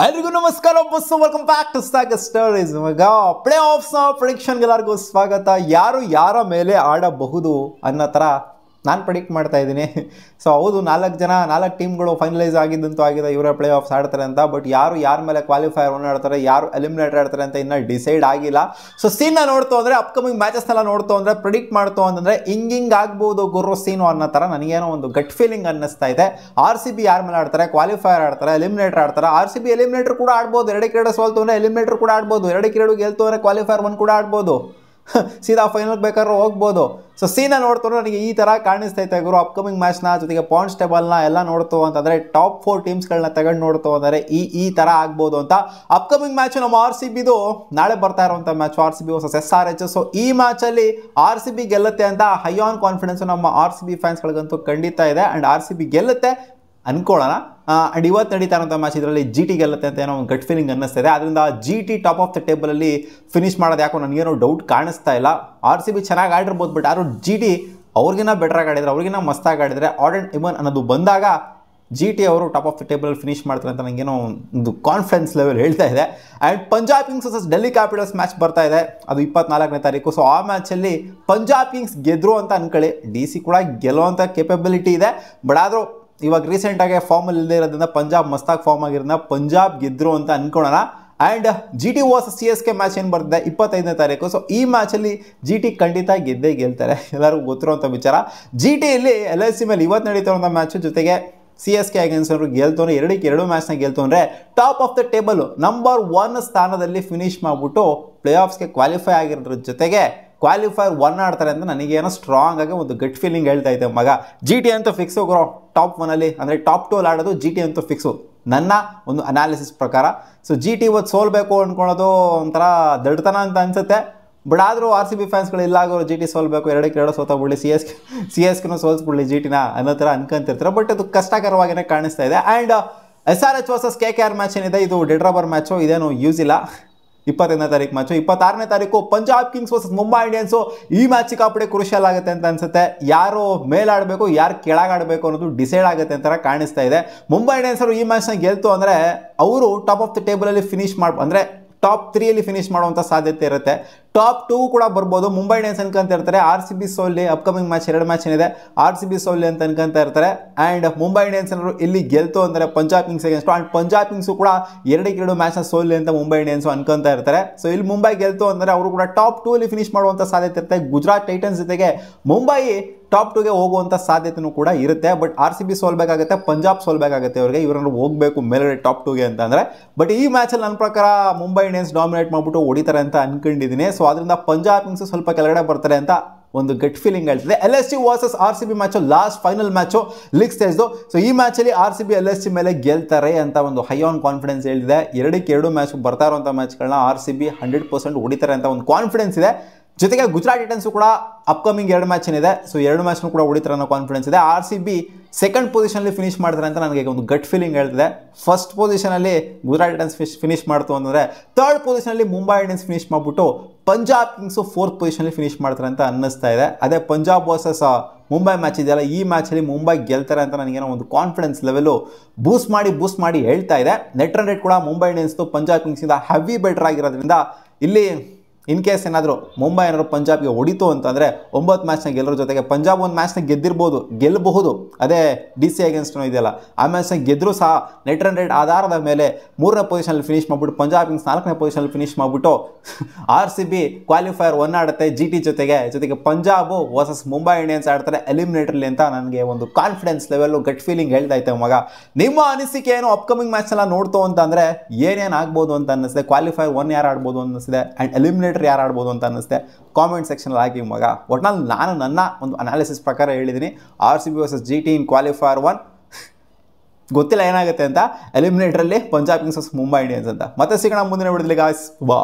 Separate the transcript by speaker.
Speaker 1: ಎಲ್ರಿಗೂ ನಮಸ್ಕಾರ ಬಸ್ಸು welcome back to stock stories. ಇವಾಗ ಪ್ಲೇ ಆಫ್ಸ್ನ ಪ್ರಿಡಿಕ್ಷನ್ಗೆ ಎಲ್ಲರಿಗೂ ಸ್ವಾಗತ. ಯಾರು ಯಾರ ಮೇಲೆ ಆಡಬಹುದು ಅನ್ನೋ ಥರ ನಾನು ಪ್ರಿಡಿಕ್ಟ್ ಮಾಡ್ತಾ ಇದ್ದೀನಿ. ಸೊ ಹೌದು, 4 ಟೀಮ್ಗಳು ಫೈನಲೈಸ್ ಆಗಿದ್ದಂತೂ ಆಗಿದೆ, ಇವರೇ ಪ್ಲೇ ಆಫ್ಸ್ ಆಡ್ತಾರೆ ಅಂತ. ಬಟ್ ಯಾರು ಯಾರ ಮೇಲೆ ಕ್ವಾಲಿಫೈರ್ ಒನ್ ಆಡ್ತಾರೆ, ಯಾರು ಎಲಿಮಿನೇಟರ್ ಆಡ್ತಾರೆ ಅಂತ ಇನ್ನೂ ಡಿಸೈಡ್ ಆಗಿಲ್ಲ. ಸೊ ಸೀನ್ನ ನೋಡ್ತು ಅಂದರೆ, ಅಪ್ಕಮಿಂಗ್ ಮ್ಯಾಚಸ್ನೆಲ್ಲ ನೋಡ್ತು ಅಂದರೆ, ಪ್ರಿಡಿಕ್ಟ್ ಮಾಡ್ತು ಅಂತಂದರೆ ಹಿಂಗೆ ಆಗ್ಬೋದು ಗುರು ಸೀನು ಅನ್ನೋ ಥರ ನನಗೇನೋ ಒಂದು ಗಟ್ ಫೀಲಿಂಗ್ ಅನ್ನಿಸ್ತಾ ಇದೆ. RCB ಯಾರ ಮೇಲೆ ಆಡ್ತಾರೆ, ಕ್ವಾಲಿಫೈರ್ ಆಡ್ತಾರೆ, ಎಲಿಮಿನೇಟರ್ ಆಡ್ತಾರೆ. RCB ಎಲಿಮಿನೇಟರ್ ಕೂಡ ಆಡ್ಬೋದು, 2-2 ಸೋಲ್ತು ಅಂದರೆ ಎಲಿಮಿನೇಟರ್ ಕೂಡ ಆಡ್ಬೋದು, 2-2 ಗೆಲ್ತು ಅಂದರೆ ಕ್ವಾಲಿಫೈರ್ 1 ಕೂಡ ಆಡ್ಬೋದು, ಸೀದಾ ಫೈನಲ್ಗೆ ಬೇಕಾದ್ರೂ ಹೋಗ್ಬೋದು. ಸೊ ಸೀನ ನೋಡ್ತು ನನಗೆ ಈ ಥರ ಕಾಣಿಸ್ತೈತೆ ಗುರು. ಅಪ್ಕಮಿಂಗ್ ಮ್ಯಾಚ್ನ ಜೊತೆಗೆ ಪಾಯಿಂಟ್ಸ್ ಟೇಬಲ್ನ ಎಲ್ಲ ನೋಡ್ತು ಅಂತಂದರೆ, ಟಾಪ್ 4 ಟೀಮ್ಸ್ಗಳನ್ನ ತಗೊಂಡು ನೋಡ್ತು ಅಂದರೆ ಈ ಥರ ಆಗ್ಬೋದು ಅಂತ. ಅಪ್ಕಮಿಂಗ್ ಮ್ಯಾಚು ನಮ್ಮ RCBದು ನಾಳೆ ಬರ್ತಾ ಇರುವಂಥ match, RCB versus SRH. So ಈ ಮ್ಯಾಚಲ್ಲಿ RCB ಗೆಲ್ಲುತ್ತೆ ಅಂತ ಹೈ ಆನ್ ಕಾನ್ಫಿಡೆನ್ಸು ನಮ್ಮ RCB ಫ್ಯಾನ್ಸ್ಗಳಿಗಂತೂ ಖಂಡಿತ ಇದೆ. And RCB ಗೆಲ್ಲುತ್ತೆ ಅನ್ಕೊಳ್ಳೋಣ. ಆ್ಯಂಡ್ ಇವತ್ತು ನಡೀತಾ ಇರೋಂಥ ಮ್ಯಾಚ್ ಇದರಲ್ಲಿ GT ಗೆಲ್ಲುತ್ತೆ ಅಂತ ಏನೋ ಒಂದು ಗಟ್ ಫೀಲಿಂಗ್ ಅನ್ನಿಸ್ತಿದೆ. ಅದರಿಂದ GT ಟಾಪ್ ಆಫ್ ದ ಟೇಬಲಲ್ಲಿ ಫಿನಿಶ್ ಮಾಡೋದು ಯಾಕೋ ನನಗೇನೋ ಡೌಟ್ ಕಾಣಿಸ್ತಾ ಇಲ್ಲ. RCB ಚೆನ್ನಾಗಿ ಆಡಿರ್ಬೋದು, ಬಟ್ ಯಾರು GT ಅವ್ರಿಗಿನ್ನ ಬೆಟ್ರಾಗಿ ಆಡಿದ್ರೆ, ಅವ್ರಿಗಿನ್ನ ಮಸ್ತಾಗಿ ಆಡಿದ್ರೆ, ಆಡ್ ಆ್ಯಂಡ್ ಇವನ್ ಅನ್ನೋದು ಬಂದಾಗ GT ಅವರು top of the table finish ಮಾಡ್ತಾರೆ ಅಂತ ನನಗೇನೋ ಒಂದು ಕಾನ್ಫಿಡೆನ್ಸ್ ಲೆವೆಲ್ ಹೇಳ್ತಾ ಇದೆ. And Punjab Kings versus Delhi capitals match ಬರ್ತಾ ಇದೆ, ಅದು 24ನೇ ತಾರೀಕು. ಸೊ ಆ ಮ್ಯಾಚಲ್ಲಿ ಪಂಜಾಬ್ ಕಿಂಗ್ಸ್ ಗೆದ್ರು ಅಂತ ಅನ್ಕೊಳ್ಳಿ, DC ಕೂಡ ಗೆಲ್ಲುವಂಥ ಕೇಪಬಿಲಿಟಿ ಇದೆ. ಬಟ್ ಆದರೂ ಇವಾಗ ರೀಸೆಂಟಾಗಿ ಫಾರ್ಮಲ್ಲಿ ಇಲ್ಲದೆ ಇರೋದ್ರಿಂದ ಪಂಜಾಬ್ ಮಸ್ತಾಗಿ ಫಾರ್ಮ್ ಆಗಿರೋದ್ರಿಂದ ಪಂಜಾಬ್ ಗೆದ್ರು ಅಂತ ಅನ್ಕೊಳ್ಳೋಣ. And GT versus CSK match ಏನು ಬರ್ತಿದೆ 25ನೇ ತಾರೀಕು. ಸೊ ಈ ಮ್ಯಾಚಲ್ಲಿ GT ಖಂಡಿತ ಗೆದ್ದೇ ಗೆಲ್ತಾರೆ, ಎಲ್ಲರಿಗೂ ಗೊತ್ತಿರೋಂಥ ವಿಚಾರ. GTಯಲ್ಲಿ LIC ಮೇಲೆ ಇವತ್ತು ನಡೀತಿರೋಂಥ ಮ್ಯಾಚು, ಜೊತೆಗೆ CSK ಅಗೇನ್ಸ್ಟ್ ಅವರು ಗೆಲ್ತು, 2-2 ಮ್ಯಾಚ್ನ ಗೆಲ್ತು ಅಂದರೆ top of the table number 1 ಸ್ಥಾನದಲ್ಲಿ ಫಿನಿಶ್ ಮಾಡಿಬಿಟ್ಟು ಪ್ಲೇ ಆಫ್ಸ್ಗೆ ಕ್ವಾಲಿಫೈ ಆಗಿರೋದ್ರ ಜೊತೆಗೆ ಕ್ವಾಲಿಫೈರ್ 1 ಆಡ್ತಾರೆ ಅಂತ ನನಗೇನೋ ಸ್ಟ್ರಾಂಗ್ ಆಗಿ ಒಂದು ಗಟ್ ಫೀಲಿಂಗ್ ಹೇಳ್ತಾ ಇದೆ ಮಗ. GT ಅಂತೂ ಫಿಕ್ಸು ಗುರು, ಟಾಪ್ 1ಅಲ್ಲಿ ಅಂದರೆ ಟಾಪ್ 2ಅಲ್ಲಿ ಆಡೋದು GT ಅಂತೂ ಫಿಕ್ಸು ನನ್ನ ಒಂದು ಅನಾಲಿಸಿಸ್ ಪ್ರಕಾರ. ಸೊ GT ಇವತ್ತು ಸೋಲ್ಬೇಕು ಅಂದ್ಕೊಳ್ಳೋದು ಒಂಥರ ದಡ್ತನ ಅಂತ ಅನಿಸುತ್ತೆ. ಬಟ್ ಆದರೂ RCB ಫ್ಯಾನ್ಸ್ಗಳು ಇಲ್ಲ ಆಗೋರು GT ಸೋಲ್ಬೇಕು, 2-2 ಸೋತಾಗ್ಬಿಡ್ಲಿ, CSKನೂ ಸೋಲ್ಸ್ಬಿಡ್ಲಿ GTನ ಅನ್ನೋ ಥರ ಅನ್ಕೊಂತಿರ್ತಾರೆ. ಬಟ್ ಅದು ಕಷ್ಟಕರವಾಗಿಯೇ ಕಾಣಿಸ್ತಾ ಇದೆ. And SRH versus KKR match ಏನಿದೆ, ಇದು ಡೆಡ್ ರಬ್ಬರ್ ಮ್ಯಾಚು, ಇದೇನು ಯೂಸ್ ಇಲ್ಲ. 25ನೇ ತಾರೀಕು ಮ್ಯಾಚು. 26ನೇ ತಾರೀಕು Punjab Kings versus Mumbai Indians. ಈ ಮ್ಯಾಚ್ ಸಿಕ್ಕಾಪಟ್ಟೆ ಕ್ರೂಷಿಯಲ್ ಆಗುತ್ತೆ ಅಂತ ಅನ್ಸುತ್ತೆ. ಯಾರು ಮೇಲಾಡಬೇಕು, ಯಾರು ಕೆಳಗಾಡಬೇಕು ಅನ್ನೋದು ಡಿಸೈಡ್ ಆಗುತ್ತೆ ಅಂತ ಕಾಣಿಸ್ತಾ ಇದೆ. ಮುಂಬೈ ಇಂಡಿಯನ್ಸ್ ಅವರು ಈ ಮ್ಯಾಚ್ನ ಗೆಲ್ತು ಅಂದರೆ ಅವರು ಟಾಪ್ ಆಫ್ ದ ಟೇಬಲಲ್ಲಿ ಫಿನಿಶ್ ಅಂದರೆ ಟಾಪ್ 3ಅಲ್ಲಿ ಫಿನಿಶ್ ಮಾಡುವಂಥ ಸಾಧ್ಯತೆ ಇರುತ್ತೆ. ಟಾಪ್ 2 ಕೂಡ ಬರ್ಬೋದು. ಮುಂಬೈ ಇಂಡಿಯನ್ಸ್ ಅನ್ಕೊಂತ ಇರ್ತಾರೆ RCB ಸೋಲ್ಲಿ, ಅಪ್ಕಮಿಂಗ್ ಮ್ಯಾಚ್ 2 ಮ್ಯಾಚ್ ಏನಿದೆ RCB ಸೋಲ್ಲಿ ಅಂತ ಅನ್ಕೊಂತ ಇರ್ತಾರೆ. ಆ್ಯಂಡ್ ಮುಂಬೈ ಇಂಡಿಯನ್ಸ್ ಅವರು ಇಲ್ಲಿ ಗೆಲ್ತು ಅಂದರೆ Punjab Kings against, and Punjab Kings ಕೂಡ 2-2 ಮ್ಯಾಚ್ನ ಸೋಲ್ಲಿ ಅಂತ ಮುಂಬೈ ಇಂಡಿಯನ್ಸು ಅನ್ಕೊಂತ ಇರ್ತಾರೆ. ಸೊ ಇಲ್ಲಿ ಮುಂಬೈ ಗೆಲ್ತು ಅಂದರೆ ಅವರು ಕೂಡ ಟಾಪ್ 2ಅಲ್ಲಿ ಫಿನಿಶ್ ಮಾಡುವಂಥ ಸಾಧ್ಯತೆ ಇರುತ್ತೆ. ಗುಜರಾತ್ ಟೈಟನ್ಸ್ ಜೊತೆಗೆ ಮುಂಬೈ ಟಾಪ್ 2ಗೆ ಹೋಗುವಂಥ ಸಾಧ್ಯತೆಯೂ ಕೂಡ ಇರುತ್ತೆ. ಬಟ್ RCB ಸೋಲ್ಬೇಕಾಗುತ್ತೆ, ಪಂಜಾಬ್ ಸೋಲ್ಬೇಕಾಗುತ್ತೆ, ಅವರಿಗೆ ಇವರನ್ನು ಹೋಗಬೇಕು ಮೇಲ್ಗಡೆ ಟಾಪ್ 2ಗೆ ಅಂತಂದರೆ. ಬಟ್ ಈ ಮ್ಯಾಚಲ್ಲಿ ನನ್ನ ಪ್ರಕಾರ ಮುಂಬೈ ಇಂಡಿಯನ್ಸ್ ಡಾಮಿನೇಟ್ ಮಾಡಿಬಿಟ್ಟು ಹೊಡಿತಾರೆ ಅಂತ ಅನ್ಕೊಂಡಿದ್ದೀನಿ. ಸೊ ಅದರಿಂದ ಪಂಜಾಬ್ ಕಿಂಗ್ಸ್ ಸ್ವಲ್ಪ ಕೆಳಗಡೆ ಬರ್ತಾರೆ ಅಂತ ಒಂದು ಗಟ್ ಫೀಲಿಂಗ್ ಹೇಳ್ತಿದೆ. LSG versus RCB match, last final match league ಸ್ಟೇಜ್ದು. ಸೊ ಈ ಮ್ಯಾಚಲ್ಲಿ RCB LSG ಮೇಲೆ ಗೆಲ್ತಾರೆ ಅಂತ ಒಂದು ಹೈ ಆನ್ ಕಾನ್ಫಿಡೆನ್ಸ್ ಹೇಳಿದೆ. 2-2 ಮ್ಯಾಚ್ ಬರ್ತಾ ಇರುವಂಥ ಮ್ಯಾಚ್ಗಳನ್ನ RCB 100% ಹೊಡಿತಾರೆ ಅಂತ ಒಂದು ಕಾನ್ಫಿಡೆನ್ಸ್ ಇದೆ. ಜೊತೆಗೆ ಗುಜರಾತ್ ಟೈಟನ್ಸು ಕೂಡ ಅಪ್ಕಮಿಂಗ್ 2 ಮ್ಯಾಚ್ ಏನಿದೆ, ಸೊ 2 ಮ್ಯಾಚ್ನೂ ಕೂಡ ಹೊಡಿತಾರೆ ಅನ್ನೋ ಕಾನ್ಫಿಡೆನ್ಸ್ ಇದೆ. RCB ಸೆಕೆಂಡ್ ಪೊಸಿಷನಲ್ಲಿ ಫಿನಿಶ್ ಮಾಡ್ತಾರೆ ಅಂತ ನನಗೆ ಒಂದು ಗಟ್ ಫೀಲಿಂಗ್ ಹೇಳ್ತಿದೆ. ಫಸ್ಟ್ ಪೊಸಿಷನಲ್ಲಿ ಗುಜರಾತ್ ಟೈಟನ್ಸ್ ಫಿನಿಶ್ ಮಾಡ್ತು ಅಂತಂದರೆ, ಥರ್ಡ್ ಪೊಸಿಷನಲ್ಲಿ ಮುಂಬೈ ಇಂಡಿಯನ್ಸ್ ಫಿನಿಶ್ ಮಾಡಿಬಿಟ್ಟು ಪಂಜಾಬ್ ಕಿಂಗ್ಸು 4th ಪೊಸಿಷನಲ್ಲಿ ಫಿನಿಶ್ ಮಾಡ್ತಾರೆ ಅಂತ ಅನ್ನಿಸ್ತಾ ಇದೆ. ಅದೇ ಪಂಜಾಬ್ ವರ್ಸಸ್ ಮುಂಬೈ ಮ್ಯಾಚ್ ಇದೆಯಲ್ಲ, ಈ ಮ್ಯಾಚಲ್ಲಿ ಮುಂಬೈ ಗೆಲ್ತಾರೆ ಅಂತ ನನಗೇನೋ ಒಂದು ಕಾನ್ಫಿಡೆನ್ಸ್ ಲೆವೆಲು ಬೂಸ್ಟ್ ಮಾಡಿ ಹೇಳ್ತಾ ಇದೆ. ನೆಟ್ ರನ್ ರೇಟ್ ಕೂಡ ಮುಂಬೈ ಇಂಡಿಯನ್ಸ್ದು ಪಂಜಾಬ್ ಕಿಂಗ್ಸಿಂದ ಹೆವಿ ಬೆಟರ್ ಆಗಿರೋದ್ರಿಂದ ಇಲ್ಲಿ ಇನ್ ಕೇಸ್ ಏನಾದರೂ ಮುಂಬೈ ಏನಾದರೂ ಪಂಜಾಬ್ಗೆ ಹೊಡಿತು ಅಂತಂದರೆ 9 ಮ್ಯಾಚ್ನ ಗೆಲ್ಲರ ಜೊತೆಗೆ ಪಂಜಾಬ್ 1 ಮ್ಯಾಚ್ನ ಗೆಲ್ಲಬಹುದು. ಅದೇ DC ಅಗೇನ್ಸ್ಟ್ನೂ ಇದೆಯಲ್ಲ, ಆ ಮ್ಯಾಚ್ನ ಗೆದ್ದರೂ ಸಹ ನೆಟ್ ರನ್ ರೇಟ್ ಆಧಾರದ ಮೇಲೆ 3ನೇ ಪೊಸಿಷನಲ್ಲಿ ಫಿನಿಶ್ ಮಾಡಿಬಿಟ್ಟು ಪಂಜಾಬ್ ಕಿಂಗ್ಸ್ 4ನೇ ಪೊಸಿಷನಲ್ಲಿ ಫಿನಿಶ್ ಮಾಡಿಬಿಟ್ಟು RCB ಕ್ವಾಲಿಫೈರ್ 1 ಆಡುತ್ತೆ GT ಜೊತೆಗೆ ಪಂಜಾಬು ವರ್ಸಸ್ ಮುಂಬೈ ಇಂಡಿಯನ್ಸ್ ಆಡ್ತಾರೆ ಎಲಿಮಿನೇಟರ್ಲಿ ಅಂತ ನನಗೆ ಒಂದು ಕಾನ್ಫಿಡೆನ್ಸ್ ಲೆವೆಲ್ಲು ಗಟ್ ಫೀಲಿಂಗ್ ಹೇಳ್ತಾ ಇತ್ತು ಮಗ. ನಿಮ್ಮ ಅನಿಸಿಕೆ ಏನು ಅಪ್ಕಮಿಂಗ್ ಮ್ಯಾಚ್ನೆಲ್ಲ ನೋಡ್ತು ಅಂತಂದರೆ ಏನೇನು ಆಗ್ಬೋದು ಅಂತ ಅನ್ನಿಸ್ದೆ, ಕ್ವಾಲಿಫೈರ್ 1 ಯಾರು ಆಡ್ಬೋದು ಅನ್ನಿಸ್ತಿದೆ, ಆ್ಯಂಡ್ ಎಲಿಮಿನೇಟರ್ ಯಾರು ಆಡ್ಬೋದು ಅಂತ ಅನ್ನಿಸ್ತೆ ಕಾಮೆಂಟ್ ಸೆಕ್ಷನಲ್ಲಿ ಹಾಕಿ ಮಗ. ಒಟ್ನಲ್ಲಿ ನಾನು ನನ್ನ ಒಂದು ಅನಾಲಿಸಿಸ್ ಪ್ರಕಾರ ಹೇಳಿದ್ದೀನಿ, RCB versus GT in qualifier 1. ಗೊತ್ತಿಲ್ಲ ಏನಾಗುತ್ತೆ ಅಂತ ಎಲಿಮಿನೇಟರಲ್ಲಿ Punjab Kings versus Mumbai Indians ಅಂತ. ಮತ್ತೆ ಸಿಗೋಣ ಮುಂದಿನ ವಿಡಿಯೋದಲ್ಲಿ ಗಾಯ್ಸ್, ಬಾ.